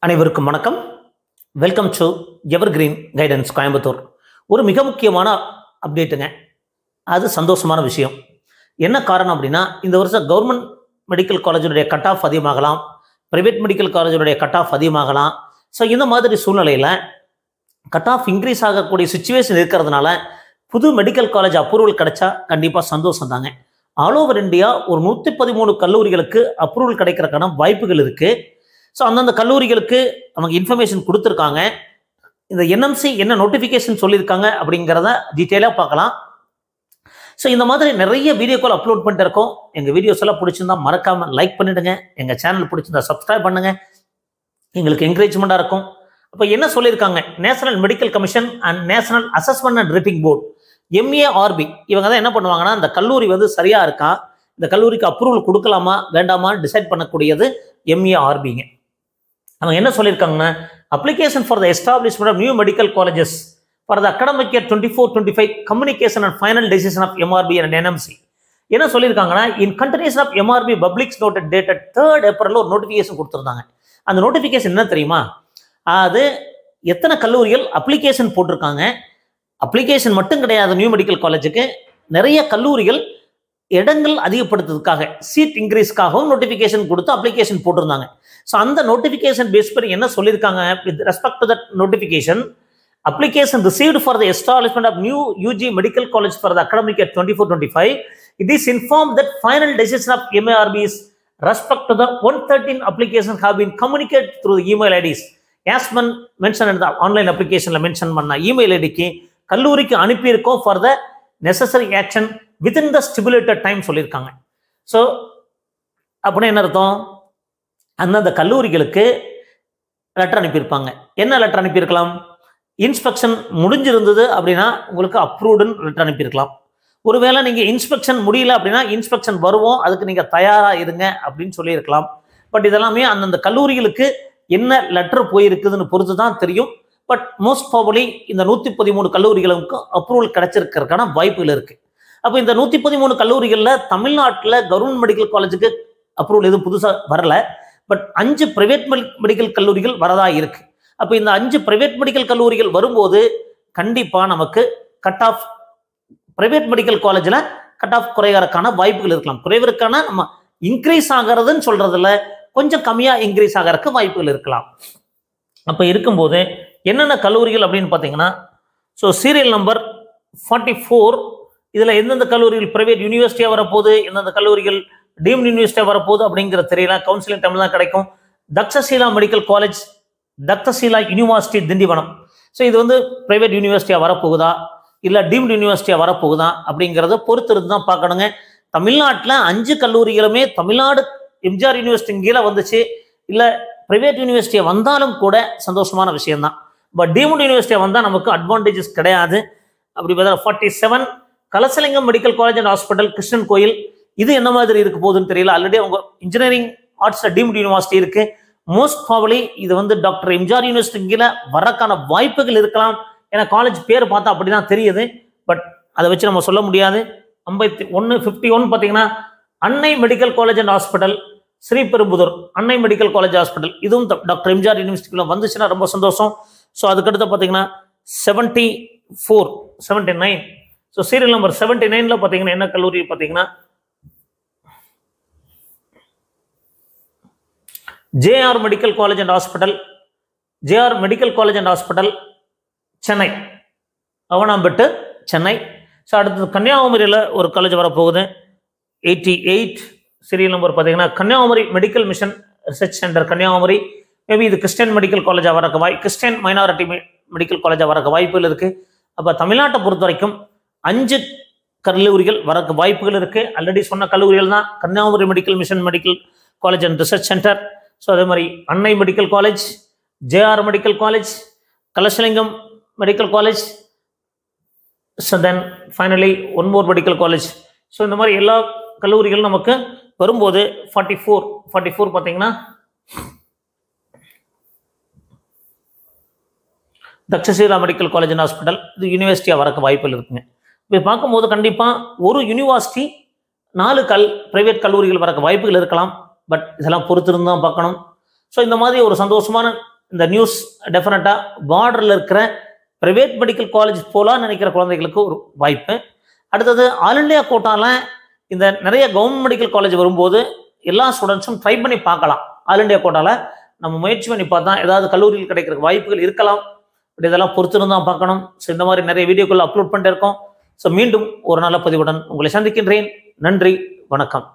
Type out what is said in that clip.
அனைவருக்கும் வணக்கம். Welcome to evergreen guidance Coimbatore. ஒரு மிக முக்கியமான அப்டேட்டுங்க. அது சந்தோஷமான விஷயம். என்ன காரணம் அப்படின்னா, இந்த வருஷம் கவர்மெண்ட் மெடிக்கல் காலேஜுடைய கட் ஆஃப் அதிகமாகலாம், ப்ரைவேட் மெடிக்கல் காலேஜுடைய கட் ஆஃப் அதிகமாகலாம். ஸோ இந்த மாதிரி சூழ்நிலையில் கட் ஆஃப் இன்க்ரீஸ் ஆகக்கூடிய சுச்சுவேஷன் இருக்கிறதுனால புது மெடிக்கல் காலேஜ் அப்ரூவல் கிடைச்சா கண்டிப்பாக சந்தோஷம் தாங்க. ஆல் ஓவர் இந்தியா ஒரு 113 கல்லூரிகளுக்கு அப்ரூவல் கிடைக்கிறதுக்கான வாய்ப்புகள் இருக்குது. ஸோ அந்தந்த கல்லூரிகளுக்கு அவங்க இன்ஃபர்மேஷன் கொடுத்துருக்காங்க. இந்த என்எம்சி என்ன நோட்டிஃபிகேஷன் சொல்லியிருக்காங்க அப்படிங்கிறத டீட்டெயிலாக பார்க்கலாம். ஸோ இந்த மாதிரி நிறைய வீடியோ கால் அப்லோட் பண்ணிட்டு இருக்கோம். எங்கள் வீடியோஸ் எல்லாம் பிடிச்சிருந்தா மறக்காமல் லைக் பண்ணிவிடுங்க. எங்கள் சேனல் பிடிச்சிருந்தா சப்ஸ்கிரைப் பண்ணுங்கள், எங்களுக்கு என்கரேஜ்மெண்ட்டாக இருக்கும். அப்போ என்ன சொல்லியிருக்காங்க, National Medical Commission and National Assessment and Rating Board MARB இவங்க தான் என்ன பண்ணுவாங்கன்னா, இந்த கல்லூரி வந்து சரியாக இருக்கா, இந்த கல்லூரிக்கு அப்ரூவல் கொடுக்கலாமா வேண்டாமான்னு டிசைட் பண்ணக்கூடியது எம்ஏஆர்பிங்க. அவங்க என்ன சொல்லியிருக்காங்கன்னா, application for the establishment of new medical colleges for the academic year 24-25 communication and final decision of MRB and NMC என்ன சொல்லியிருக்காங்கன்னா, in continuation of MRB publics noted dated 3rd April ஒரு notification கொடுத்துருந்தாங்க. அந்த notification என்ன தெரியுமா, அது எத்தனை கல்லூரிகள் அப்ளிகேஷன் போட்டிருக்காங்க. அப்ளிகேஷன் மட்டும் கிடையாது, நியூ மெடிக்கல் காலேஜுக்கு நிறைய கல்லூரிகள் இடங்கள் அதிகப்படுத்துறதுக்காக சீட் இன்க்ரீஸ்க்காகவும் நோட்டிஃபிகேஷன் கொடுத்து அப்ளிகேஷன் போட்டிருந்தாங்க. ஸோ அந்த நோட்டிஃபிகேஷன் பேஸ் பண்ணி என்ன சொல்லியிருக்காங்க, with respect to that notification application received for the establishment of new UG medical college for the academic year 24-25, it is informed that final decision of MARB is respect to the 113 applications have been communicated through the email IDs. As mentioned in the online application mention பண்ண email IDக்கு கல்லூரிக்கு அனுப்பியிருக்கோம் for the necessary action within the stipulated time சொல்லியிருக்காங்க. So அப்படின்னு என்ன அர்த்தம், அந்தந்த கல்லூரிகளுக்கு letter அனுப்பியிருப்பாங்க. என்ன letter அனுப்பியிருக்கலாம், inspection முடிஞ்சிருந்தது அப்படின்னா உங்களுக்கு அப்ரூவ்டுன்னு லெட்டர் அனுப்பியிருக்கலாம். ஒருவேளை நீங்கள் இன்ஸ்பெக்ஷன் முடியல அப்படின்னா இன்ஸ்பெக்ஷன் வருவோம், அதுக்கு நீங்கள் தயாராக இருங்க அப்படின்னு சொல்லியிருக்கலாம். பட் இதெல்லாமே அந்தந்த கல்லூரிகளுக்கு என்ன லெட்டர் போயிருக்குதுன்னு பொறுத்து தான் தெரியும். பட் மோஸ்ட் ப்ராபபிலி இந்த 113 கல்லூரிகளுக்கு அப்ரூவல் கிடைச்சிருக்கிறதுக்கான வாய்ப்புகள் இருக்குது. அப்போ இந்த 113 கல்லூரிகளில் தமிழ்நாட்டில் கவர்மெண்ட் மெடிக்கல் காலேஜுக்கு அப்ரூவல் எதுவும் புதுசாக வரல. பட் 5 பிரைவேட் மெடிக்கல் கல்லூரிகள் வரதா இருக்கு. அப்போ இந்த 5 பிரைவேட் மெடிக்கல் கல்லூரிகள் வரும்போது கண்டிப்பாக நமக்கு கட் ஆஃப் பிரைவேட் மெடிக்கல் காலேஜில் கட் ஆஃப் குறையறதுக்கான வாய்ப்புகள் இருக்கலாம். குறைவதற்கான நம்ம இன்க்ரீஸ் ஆகிறதுன்னு சொல்றதுல கொஞ்சம் கம்மியாக இன்க்ரீஸ் ஆகிறதுக்கு வாய்ப்புகள் இருக்கலாம். அப்போ இருக்கும்போது என்னென்ன கல்லூரிகள் அப்படின்னு பார்த்தீங்கன்னா, ஸோ சீரியல் நம்பர் 44 இதில் எந்தெந்த கல்லூரிகள் பிரைவேட் யூனிவர்சிட்டியாக வரப்போகுது, எந்தெந்த கல்லூரிகள் டீம்டு யூனிவர்சிட்டியாக வரப்போகுது அப்படிங்கிற தெரியல. கவுன்சிலிங் டைம் தான் கிடைக்கும். Takshashila medical college, Takshashila university Tindivanam. So இது வந்து பிரைவேட் யூனிவர்சிட்டியாக வரப்போகுதா இல்லை டீம்டு யூனிவர்சிட்டியாக வரப்போகுதா அப்படிங்கிறத பொறுத்து இருந்து தான் பார்க்கணுங்க. தமிழ்நாட்டில் 5 கல்லூரிகளுமே தமிழ்நாடு எம்ஜிஆர் யூனிவர்சிட்டி கீழே வந்துச்சு, இல்லை பிரைவேட் யூனிவர்சிட்டியாக வந்தாலும் கூட சந்தோஷமான விஷயம்தான். பட் டீம்டு யூனிவர்சிட்டியாக வந்தால் நமக்கு அட்வான்டேஜஸ் கிடையாது. அப்படி பார்த்தா 47 Kalasalingam medical college and hospital Krishnan கோயில், இது என்ன மாதிரி இருக்க போகுதுன்னு தெரியல. ஆல்ரெடி அவங்க இன்ஜினியரிங் ஆர்ட்ஸ் டீம்டு யூனிவர்சிட்டி இருக்கு. மோஸ்ட் ப்ராபபிலி இது வந்து டாக்டர் எம்ஜிஆர் யூனிவர்சிட்டி கீழே வரக்கான வாய்ப்புகள் இருக்கலாம். ஏன்னா காலேஜ் பேர் பார்த்தா அப்படிதான் தெரியுது. பட் அதை வச்சு நம்ம சொல்ல முடியாது. 51 பார்த்தீங்கன்னா அன்னை medical college and hospital Sriperumbudur அன்னை மெடிக்கல் காலேஜ் ஹாஸ்பிட்டல், இதுவும் டாக்டர் எம்ஜிஆர் யூனிவர்சிட்டிக்குள்ள வந்துச்சுன்னா ரொம்ப சந்தோஷம். ஸோ அதுக்கடுத்து பார்த்தீங்கன்னா 74 79 ஸோ சீரியல் நம்பர் 79 பார்த்தீங்கன்னா என்ன கல்லூரி பார்த்தீங்கன்னா JR medical college and hospital, JR medical college and hospital Chennai, அவனாம்பேட்டு சென்னை. ஸோ அடுத்தது கன்னியாகுமரியில் ஒரு காலேஜ் வரப்போகுது 88 சீரியல் நம்பர் பார்த்தீங்கன்னா Kanyakumari medical mission research centre Kanyakumari. Maybe இது கிறிஸ்டியன் மெடிக்கல் காலேஜாக வரக்க கிறிஸ்டியன் மைனாரிட்டி மெடிக்கல் காலேஜாக வரக்க வாய்ப்புகள் இருக்குது. அப்போ தமிழ்நாட்டை பொறுத்த வரைக்கும் 5 கல்லூரிகள் வரக்க வாய்ப்புகள் இருக்குது. ஆல்ரெடி சொன்ன கல்லூரிகள் தான் Kanniyakumari medical mission medical college and research centre. So அதே மாதிரி Annai medical college, JR medical college, Kalasalingam medical college, so then finally one more medical college. So இந்த மாதிரி எல்லா கல்லூரிகளும் நமக்கு வரும்போது 44 பார்த்தீங்கன்னா Takshashila medical college and hospital, இது யூனிவர்சிட்டியாக வரக்க வாய்ப்புகள் இருக்குங்க. இப்போ பார்க்கும்போது கண்டிப்பாக ஒரு யூனிவர்சிட்டி 4 பிரைவேட் கல்லூரிகள் வரக்க வாய்ப்புகள் இருக்கலாம். பட் இதெல்லாம் பொறுத்திருந்து தான் பார்க்கணும். ஸோ இந்த மாதிரி ஒரு சந்தோஷமான இந்த நியூஸ் டெஃபினட்டாக பார்டரில் இருக்கிற ப்ரைவேட் மெடிக்கல் காலேஜ் போகலான்னு நினைக்கிற குழந்தைகளுக்கு ஒரு வாய்ப்பு. அடுத்தது ஆல் இண்டியா கோட்டாவில் இந்த நிறைய கவர்மெண்ட் மெடிக்கல் காலேஜ் வரும்போது எல்லா ஸ்டூடெண்ட்ஸும் ட்ரை பண்ணி பார்க்கலாம். ஆல் இண்டியா கோட்டாவில் நம்ம முயற்சி பண்ணி பார்த்தா ஏதாவது கல்லூரியில் கிடைக்கிற வாய்ப்புகள் இருக்கலாம். பட் இதெல்லாம் பொறுத்திருந்து தான் பார்க்கணும். ஸோ இந்த மாதிரி நிறைய வீடியோக்கள் அப்லோட் பண்ணிட்டு இருக்கோம். ஸோ மீண்டும் ஒரு நல்ல பதிவுடன் உங்களை சந்திக்கின்றேன். நன்றி, வணக்கம்.